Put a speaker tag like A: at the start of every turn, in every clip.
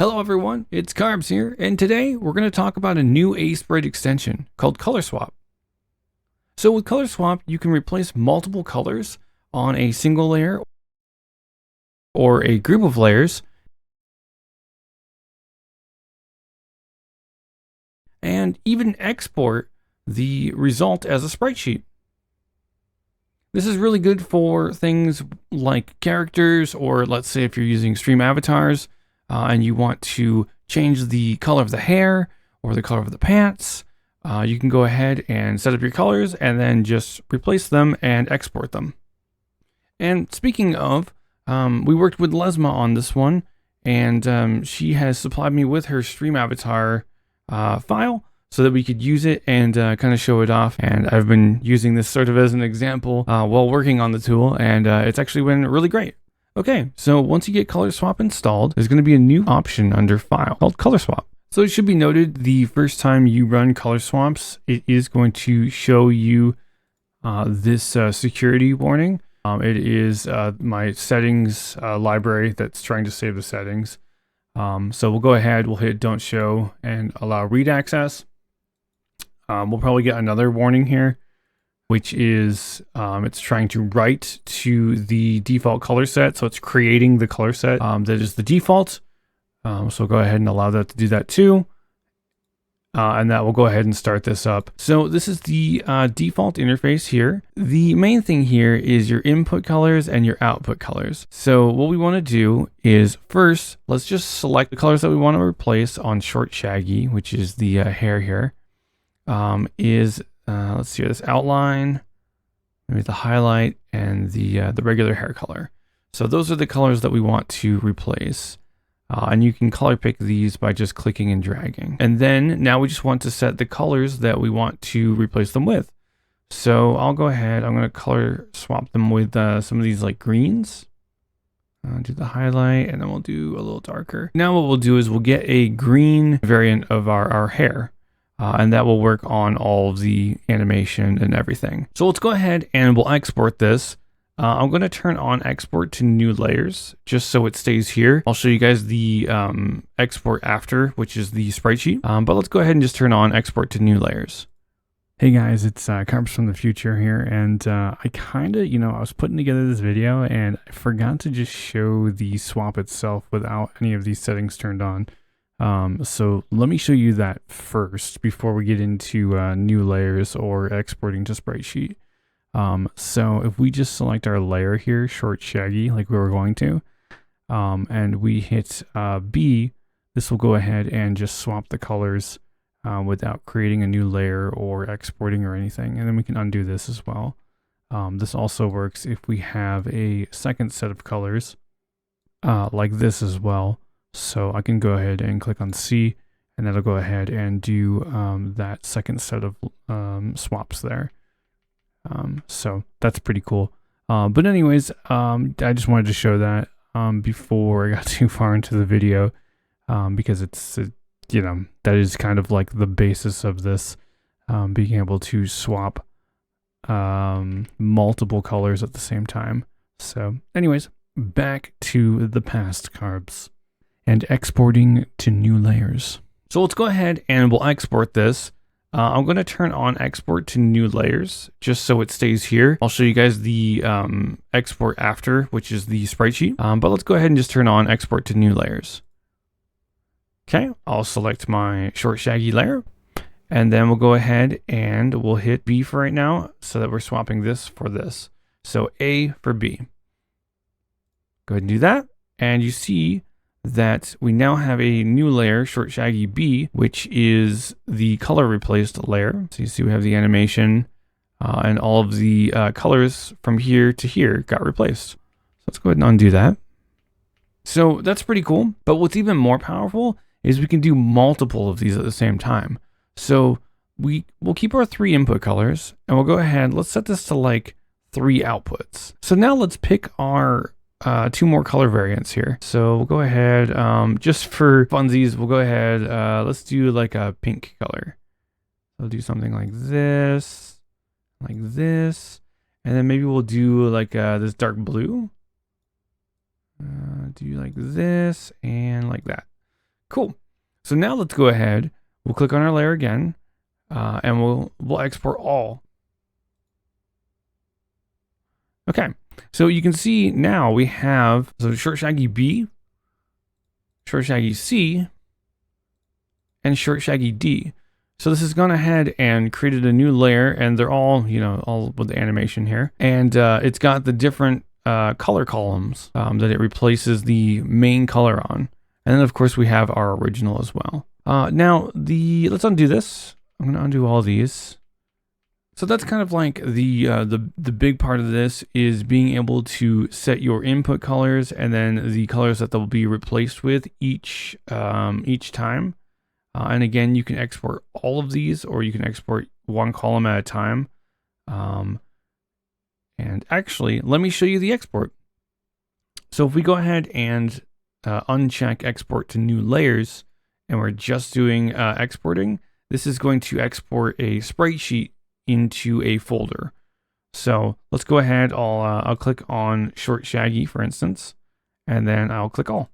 A: Hello everyone, it's Carbs here, and today we're going to talk about a new Aseprite extension called Color Swap. So with Color Swap, you can replace multiple colors on a single layer or a group of layers, and even export the result as a sprite sheet. This is really good for things like characters, or let's say if you're using stream avatars, and you want to change the color of the hair or the color of the pants, you can go ahead and set up your colors and then just replace them and export them. And speaking of, we worked with Lesma on this one, and she has supplied me with her stream avatar file so that we could use it and kind of show it off. And I've been using this sort of as an example while working on the tool, and it's actually been really great. Okay, so once you get Color Swap installed, there's going to be a new option under File called Color Swap. So it should be noted the first time you run Color Swaps, it is going to show you this security warning. It is my settings library that's trying to save the settings. So we'll go ahead, we'll hit Don't Show and allow read access. We'll probably get another warning here, which is it's trying to write to the default color set. So it's creating the color set that is the default. So go ahead and allow that to do that too. And that will go ahead and start this up. So this is the default interface here. The main thing here is your input colors and your output colors. So what we want to do is first, let's just select the colors that we want to replace on Short Shaggy, which is the hair here. Let's see this outline, maybe the highlight, and the regular hair color. So those are the colors that we want to replace. And you can color pick these by just clicking and dragging. And then now we just want to set the colors that we want to replace them with. So I'll go ahead, I'm going to color swap them with some of these like greens. Do the highlight, and then we'll do a little darker. Now what we'll do is we'll get a green variant of our hair. And that will work on all of the animation and everything. So let's go ahead and we'll export this. I'm going to turn on export to new layers just so it stays here. I'll show you guys the export after, which is the sprite sheet. But let's go ahead and just turn on export to new layers. Hey guys, it's Carbs from the future here, and I kind of, I was putting together this video and I forgot to just show the swap itself without any of these settings turned on. So let me show you that first before we get into new layers or exporting to sprite sheet. So if we just select our layer here, Short Shaggy, like we were going to, and we hit B, this will go ahead and just swap the colors without creating a new layer or exporting or anything. And then we can undo this as well. This also works if we have a second set of colors like this as well. So I can go ahead and click on C, and that'll go ahead and do that second set of swaps there. So that's pretty cool. But anyways, I just wanted to show that before I got too far into the video, because it's, that is kind of like the basis of this, being able to swap multiple colors at the same time. So anyways, back to the past, Carbs. And exporting to new layers. So let's go ahead and we'll export this. I'm going to turn on export to new layers just so it stays here. I'll show you guys the export after, which is the sprite sheet. But let's go ahead and just turn on export to new layers. Okay, I'll select my Short Shaggy layer, and then we'll go ahead and we'll hit B for right now so that we're swapping this for this. So A for B. Go ahead and do that, and you see that we now have a new layer, Short Shaggy B, which is the color replaced layer. So you see we have the animation and all of the colors from here to here got replaced. So let's go ahead and undo that. So that's pretty cool. But what's even more powerful is we can do multiple of these at the same time. So we'll keep our 3 input colors, and we'll go ahead, let's set this to like 3 outputs. So now let's pick our 2 more color variants here. So we'll go ahead, just for funsies, we'll go ahead, let's do like a pink color. I'll do something like this, and then maybe we'll do like this dark blue. Do like this and like that. Cool. So now let's go ahead. We'll click on our layer again, and we'll export all. Okay. So you can see now we have short shaggy B, short shaggy C, and short shaggy D. So this has gone ahead and created a new layer, and they're all, all with the animation here. And it's got the different color columns that it replaces the main color on. And then of course we have our original as well. Now let's undo this. I'm gonna undo all these. So that's kind of like the big part of this is being able to set your input colors and then the colors that they'll be replaced with each time. And again, you can export all of these, or you can export one column at a time. And actually, let me show you the export. So if we go ahead and uncheck export to new layers, and we're just doing exporting, this is going to export a sprite sheet into a folder. So let's go ahead. I'll click on short shaggy, for instance, and then I'll click all.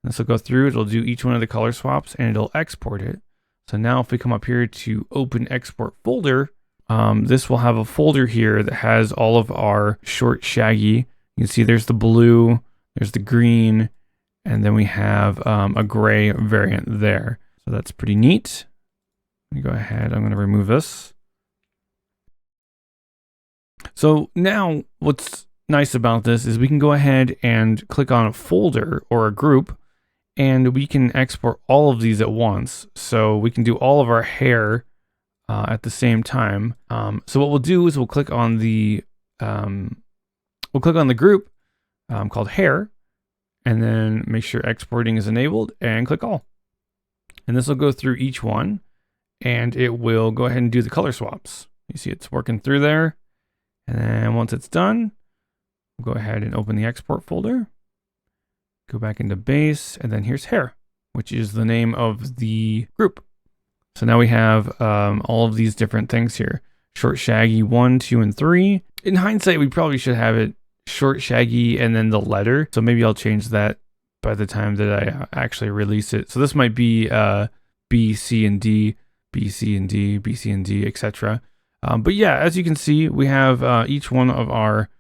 A: This will go through, it'll do each one of the color swaps, and it'll export it. So now if we come up here to open export folder, this will have a folder here that has all of our short shaggy. You can see there's the blue, there's the green, and then we have a gray variant there. So that's pretty neat. Let me go ahead, I'm gonna remove this. So now what's nice about this is we can go ahead and click on a folder or a group, and we can export all of these at once. So we can do all of our hair at the same time. So what we'll do is we'll click on the group called hair, and then make sure exporting is enabled and click all. And this will go through each one, and it will go ahead and do the color swaps. You see it's working through there. And then once it's done, we'll go ahead and open the export folder. Go back into base, and then here's hair, which is the name of the group. So now we have all of these different things here. Short shaggy 1, 2, and 3. In hindsight, we probably should have it short shaggy and then the letter. So maybe I'll change that by the time that I actually release it. So this might be B, C, and D, B, C, and D, B, C, and D, etc. But yeah, as you can see, we have each one of our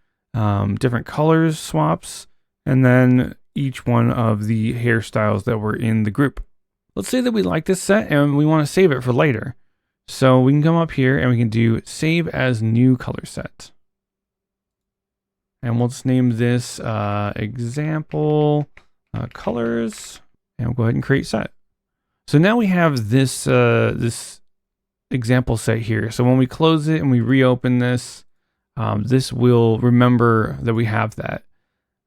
A: different colors swaps, and then each one of the hairstyles that were in the group. Let's say that we like this set and we want to save it for later. So we can come up here and we can do save as new color set. And we'll just name this example colors, and we'll go ahead and create set. So now we have this this example set here. So when we close it and we reopen this, this will remember that we have that.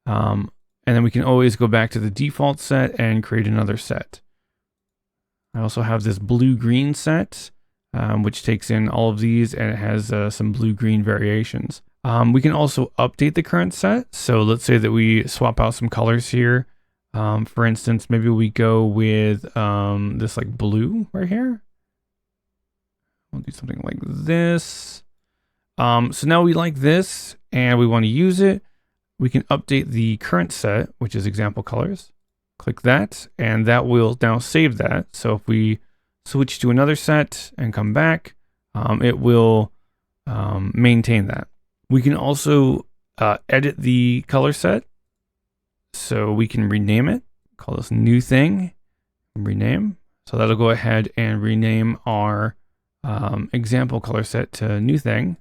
A: And then we can always go back to the default set and create another set. I also have this blue-green set, which takes in all of these, and it has some blue-green variations. We can also update the current set. So let's say that we swap out some colors here. For instance, maybe we go with this like blue right here. We'll do something like this. So now we like this and we want to use it. We can update the current set, which is example colors. Click that, and that will now save that. So if we switch to another set and come back, it will maintain that. We can also edit the color set. So we can rename it, call this new thing, rename. So that'll go ahead and rename our example color set to new thing.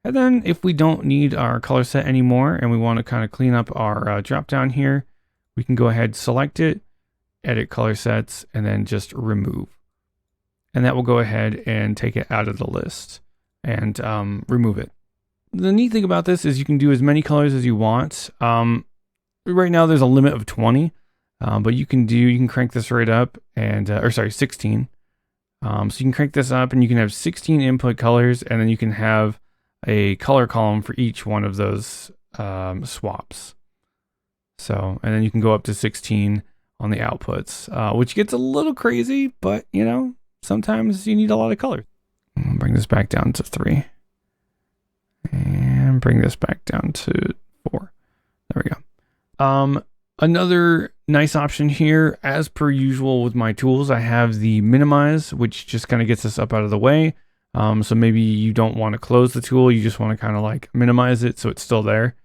A: And then if we don't need our color set anymore and we want to kind of clean up our drop down here, we can go ahead, select it, edit color sets, and then just remove. And that will go ahead and take it out of the list and remove it. The neat thing about this is you can do as many colors as you want. Right now there's a limit of 20, but you can crank this right up and, 16. So you can crank this up and you can have 16 input colors, and then you can have a color column for each one of those swaps. So, and then you can go up to 16 on the outputs, which gets a little crazy, but you know, sometimes you need a lot of color. I'll bring this back down to 3 and bring this back down to 4. There we go. Another nice option here, as per usual with my tools, I have the minimize, which just kind of gets us up out of the way. So maybe you don't want to close the tool, you just want to kind of like minimize it so it's still there.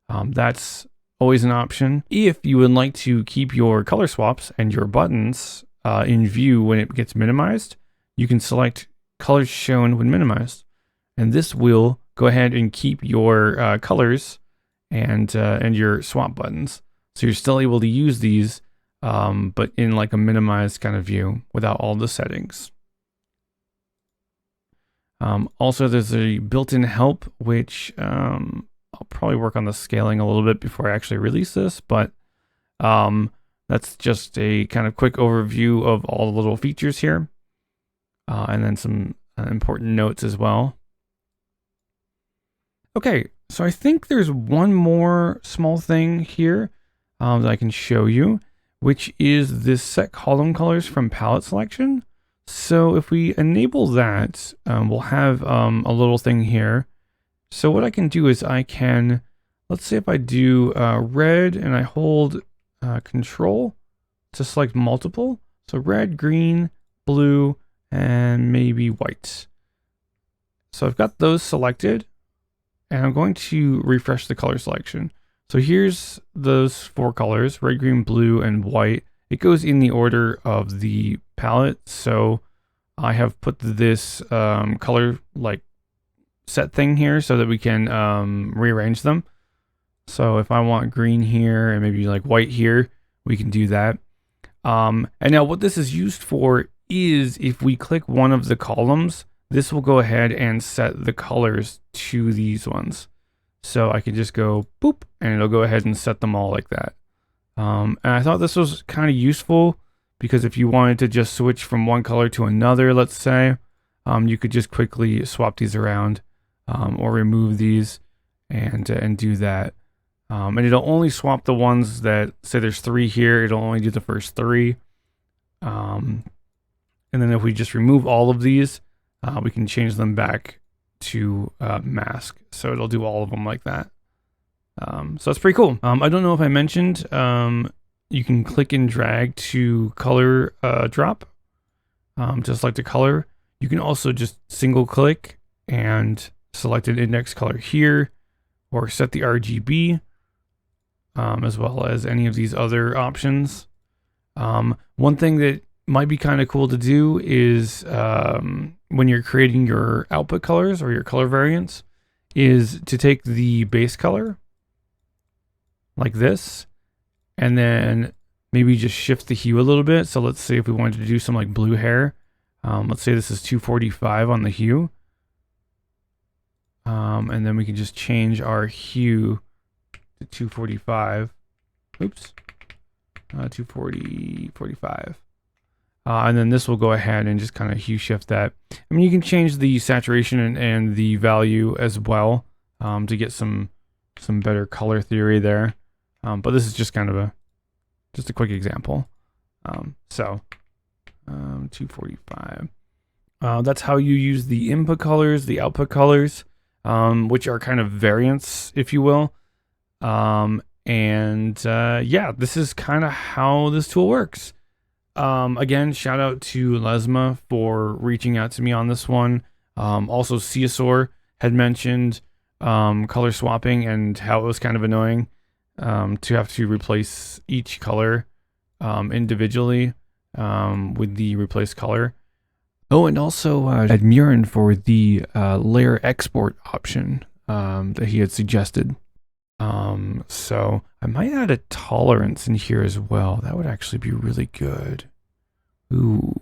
A: That's always an option. If you would like to keep your color swaps and your buttons in view when it gets minimized, you can select colors shown when minimized. And this will go ahead and keep your colors and your swap buttons. So you're still able to use these, but in like a minimized kind of view without all the settings. Also, there's a built-in help, which I'll probably work on the scaling a little bit before I actually release this, but that's just a kind of quick overview of all the little features here, and then some important notes as well. Okay, so I think there's one more small thing here that I can show you, which is this set column colors from palette selection. So if we enable that, we'll have a little thing here. So what I can do is I can, let's say if I do red and I hold control to select multiple. So red, green, blue, and maybe white. So I've got those selected and I'm going to refresh the color selection. So here's those 4 colors, red, green, blue, and white. It goes in the order of the palette. So I have put this color like set thing here so that we can rearrange them. So if I want green here and maybe like white here, we can do that. And now what this is used for is if we click one of the columns, this will go ahead and set the colors to these ones. So I can just go boop and it'll go ahead and set them all like that. And I thought this was kind of useful because if you wanted to just switch from one color to another, let's say, you could just quickly swap these around or remove these and do that. And it'll only swap the ones that, say there's 3 here, it'll only do the first 3. And then if we just remove all of these, we can change them back to mask. So it'll do all of them like that. So it's pretty cool. I don't know if I mentioned, you can click and drag to color drop, just like the color. You can also just single click and select an index color here, or set the RGB, as well as any of these other options. One thing that might be kind of cool to do is when you're creating your output colors or your color variants, is to take the base color like this, and then maybe just shift the hue a little bit. So let's say if we wanted to do some like blue hair, let's say this is 245 on the hue. And then we can just change our hue to 245. Oops. 245. And then this will go ahead and just kind of hue shift that. I mean, you can change the saturation and the value as well to get some better color theory there. But this is just kind of just a quick example. 245. That's how you use the input colors, the output colors, which are kind of variants, if you will. Yeah, this is kind of how this tool works. Again, shout out to Lesma for reaching out to me on this one. Also, Ceosaur had mentioned color swapping and how it was kind of annoying to have to replace each color individually with the replace color. Oh, and also Admiran for the layer export option that he had suggested. So I might add a tolerance in here as well. That would actually be really good. Ooh.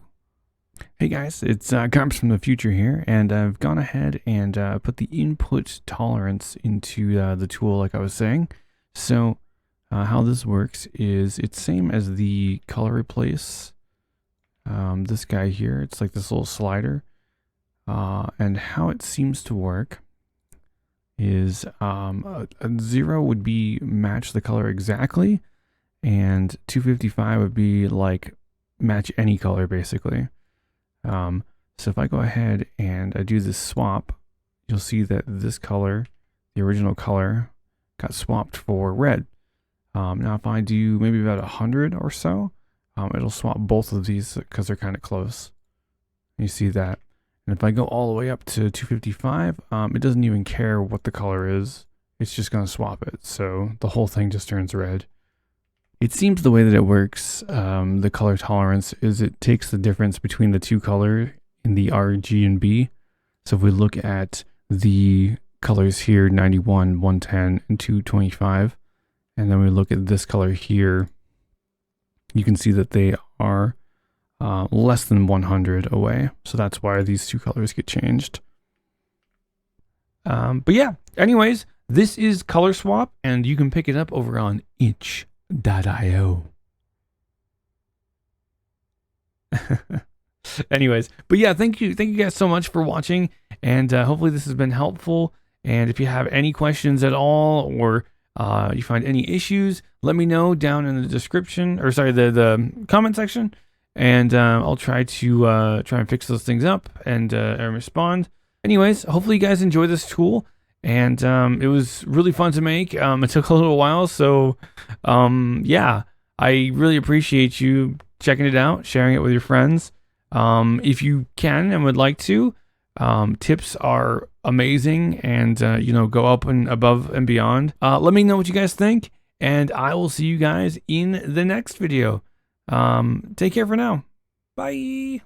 A: Hey guys, it's Garbs from the future here, and I've gone ahead and put the input tolerance into the tool like I was saying. So how this works is it's same as the color replace. This guy here, it's like this little slider. And how it seems to work is a 0 would be match the color exactly, and 255 would be like match any color basically. So if I go ahead and I do this swap, you'll see that this color, the original color, got swapped for red. Now if I do maybe about 100 or so, it'll swap both of these because they're kind of close. You see that. And if I go all the way up to 255, it doesn't even care what the color is. It's just going to swap it. So the whole thing just turns red. It seems the way that it works, the color tolerance, is it takes the difference between the two colors in the R, G, and B. So if we look at the colors here, 91, 110, and 225, and then we look at this color here, you can see that they are less than 100 away. So that's why these two colors get changed. But yeah, anyways, this is Color Swap, and you can pick it up over on itch.io. Anyways, but yeah, thank you guys so much for watching, and hopefully this has been helpful. And if you have any questions at all, or you find any issues, let me know down in the description, or sorry, the comment section, and I'll try and fix those things up and respond. Anyways, hopefully you guys enjoy this tool, and it was really fun to make. It took a little while, so yeah, I really appreciate you checking it out, sharing it with your friends. If you can and would like to, tips are amazing, and you know, go up and above and beyond. Let me know what you guys think, and I will see you guys in the next video. Take care for now. Bye.